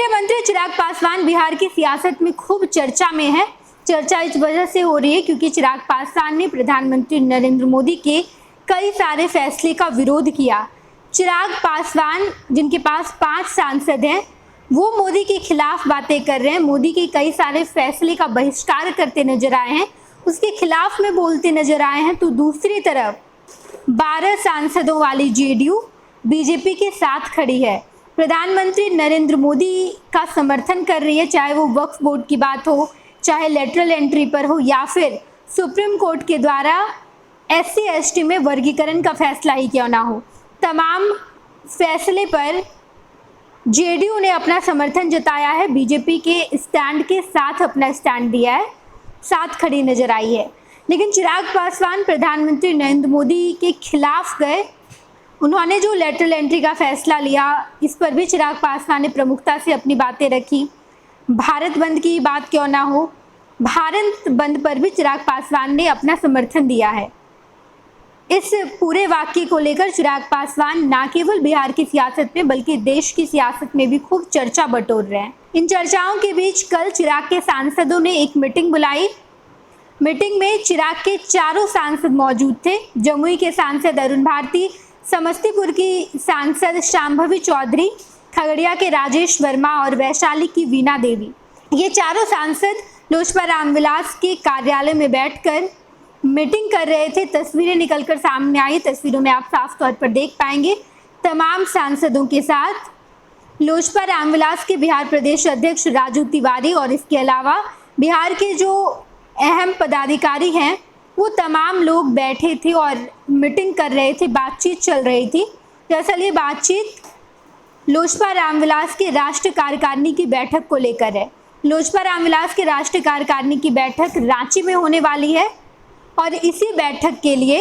केंद्रीय मंत्री चिराग पासवान बिहार की सियासत में खूब चर्चा में है। चर्चा इस वजह से हो रही है क्योंकि चिराग पासवान ने प्रधानमंत्री नरेंद्र मोदी के कई सारे फैसले का विरोध किया। चिराग पासवान, जिनके पास 5 सांसद हैं, वो मोदी के खिलाफ बातें कर रहे हैं, मोदी के कई सारे फैसले का बहिष्कार करते नजर आए हैं, उसके खिलाफ में बोलते नजर आए हैं। तो दूसरी तरफ 12 सांसदों वाली जेडीयू बीजेपी के साथ खड़ी है, प्रधानमंत्री नरेंद्र मोदी का समर्थन कर रही है, चाहे वो वक्फ बोर्ड की बात हो, चाहे लेटरल एंट्री पर हो, या फिर सुप्रीम कोर्ट के द्वारा SC ST में वर्गीकरण का फैसला ही क्यों ना हो। तमाम फैसले पर जेडीयू ने अपना समर्थन जताया है, बीजेपी के स्टैंड के साथ अपना स्टैंड दिया है, साथ खड़ी नजर आई है। लेकिन चिराग पासवान प्रधानमंत्री नरेंद्र मोदी के खिलाफ गए, उन्होंने जो लेटरल एंट्री का फैसला लिया, इस पर भी चिराग पासवान ने प्रमुखता से अपनी बातें रखी। भारत बंद की बात क्यों ना हो, भारत बंद पर भी चिराग पासवान ने अपना समर्थन दिया है। इस पूरे वाक्य को लेकर चिराग पासवान न केवल बिहार की सियासत में बल्कि देश की सियासत में भी खूब चर्चा बटोर रहे हैं। इन चर्चाओं के बीच कल चिराग के सांसदों ने एक मीटिंग बुलाई। मीटिंग में चिराग के चारों सांसद मौजूद थे। जमुई के सांसद अरुण भारती, समस्तीपुर की सांसद शांभवी चौधरी, खगड़िया के राजेश वर्मा और वैशाली की वीणा देवी, ये चारों सांसद लोजपा रामविलास के कार्यालय में बैठकर मीटिंग कर रहे थे। तस्वीरें निकलकर सामने आई, तस्वीरों में आप साफ तौर पर देख पाएंगे तमाम सांसदों के साथ लोजपा रामविलास के बिहार प्रदेश अध्यक्ष राजू तिवारी और इसके अलावा बिहार के जो अहम पदाधिकारी हैं वो तमाम लोग बैठे थे और मीटिंग कर रहे थे, बातचीत चल रही थी। दरअसल ये बातचीत लोजपा रामविलास के राष्ट्रीय कार्यकारिणी की बैठक को लेकर है। लोजपा रामविलास के राष्ट्रीय कार्यकारिणी की बैठक रांची में होने वाली है और इसी बैठक के लिए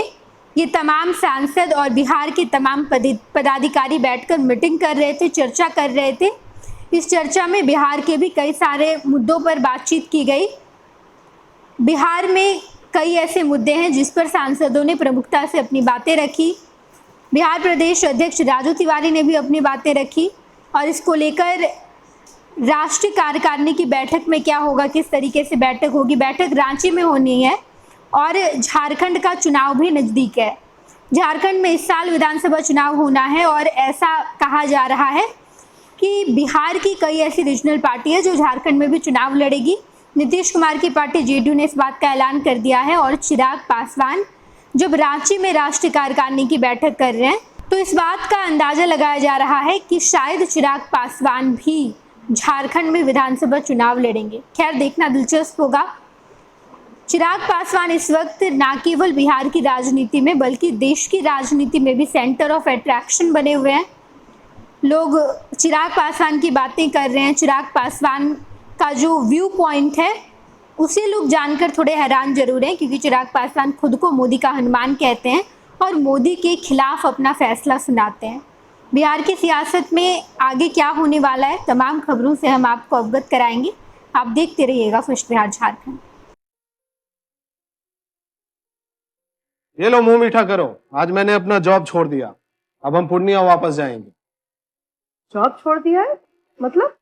ये तमाम सांसद और बिहार के तमाम पदाधिकारी बैठकर मीटिंग कर रहे थे, चर्चा कर रहे थे। इस चर्चा में बिहार के भी कई सारे मुद्दों पर बातचीत की गई। बिहार में कई ऐसे मुद्दे हैं जिस पर सांसदों ने प्रमुखता से अपनी बातें रखी। बिहार प्रदेश अध्यक्ष राजू तिवारी ने भी अपनी बातें रखी और इसको लेकर राष्ट्रीय कार्यकारिणी की बैठक में क्या होगा, किस तरीके से बैठक होगी। बैठक रांची में होनी है और झारखंड का चुनाव भी नज़दीक है। झारखंड में इस साल विधानसभा चुनाव होना है और ऐसा कहा जा रहा है कि बिहार की कई ऐसी रीजनल पार्टी है जो झारखंड में भी चुनाव लड़ेगी। नीतीश कुमार की पार्टी जेडीयू ने इस बात का ऐलान कर दिया है और चिराग पासवान जब रांची में राष्ट्रीय कार्यकारिणी की बैठक कर रहे हैं तो इस बात का अंदाजा लगाया जा रहा है कि शायद चिराग पासवान भी झारखंड में विधानसभा चुनाव लड़ेंगे। खैर, देखना दिलचस्प होगा। चिराग पासवान इस वक्त न केवल बिहार की राजनीति में बल्कि देश की राजनीति में भी सेंटर ऑफ अट्रैक्शन बने हुए हैं। लोग चिराग पासवान की बातें कर रहे हैं। चिराग पासवान का जो व्यू पॉइंट है उसे लोग जानकर थोड़े हैरान जरूर हैं क्योंकि चिराग पासवान खुद को मोदी का हनुमान कहते हैं और मोदी के खिलाफ अपना फैसला सुनाते हैं। बिहार की सियासत में आगे क्या होने वाला है, तमाम खबरों से हम आपको अवगत कराएंगे। आप देखते रहिएगा फर्स्ट बिहार झारखंड। ये लो, मुंह मीठा करो। आज मैंने अपना जॉब छोड़ दिया, अब हम पूर्णिया वापस जाएंगे। जॉब छोड़ दिया है? मतलब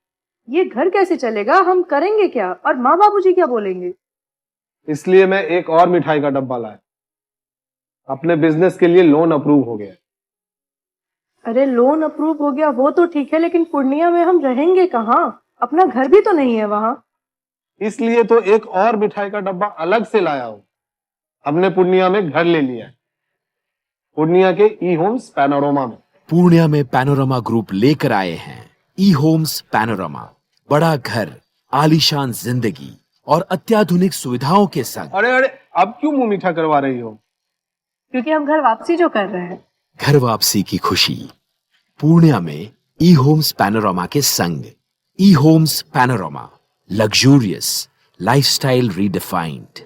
ये घर कैसे चलेगा? हम करेंगे क्या और माँ बाबूजी क्या बोलेंगे? इसलिए मैं एक और मिठाई का डब्बा लाया। अपने बिजनेस के लिए लोन अप्रूव हो गया। अरे लोन अप्रूव हो गया वो तो ठीक है, लेकिन पूर्णिया में हम रहेंगे कहाँ? अपना घर भी तो नहीं है वहाँ। इसलिए तो एक और मिठाई का डब्बा अलग से लाया हूँ। हमने पूर्णिया में घर ले लिया है, पूर्णिया के ई होम्स पैनोरमा में। पूर्णिया में पैनोरमा ग्रुप लेकर आए हैं ई होम्स पैनोरमा। बड़ा घर, आलीशान जिंदगी और अत्याधुनिक सुविधाओं के संग। अरे अरे, अब क्यों मुंह मीठा करवा रही हो? क्योंकि हम घर वापसी जो कर रहे हैं। घर वापसी की खुशी पूर्णिया में ई होम्स पैनोरमा के संग। E homes panorama, luxurious lifestyle redefined.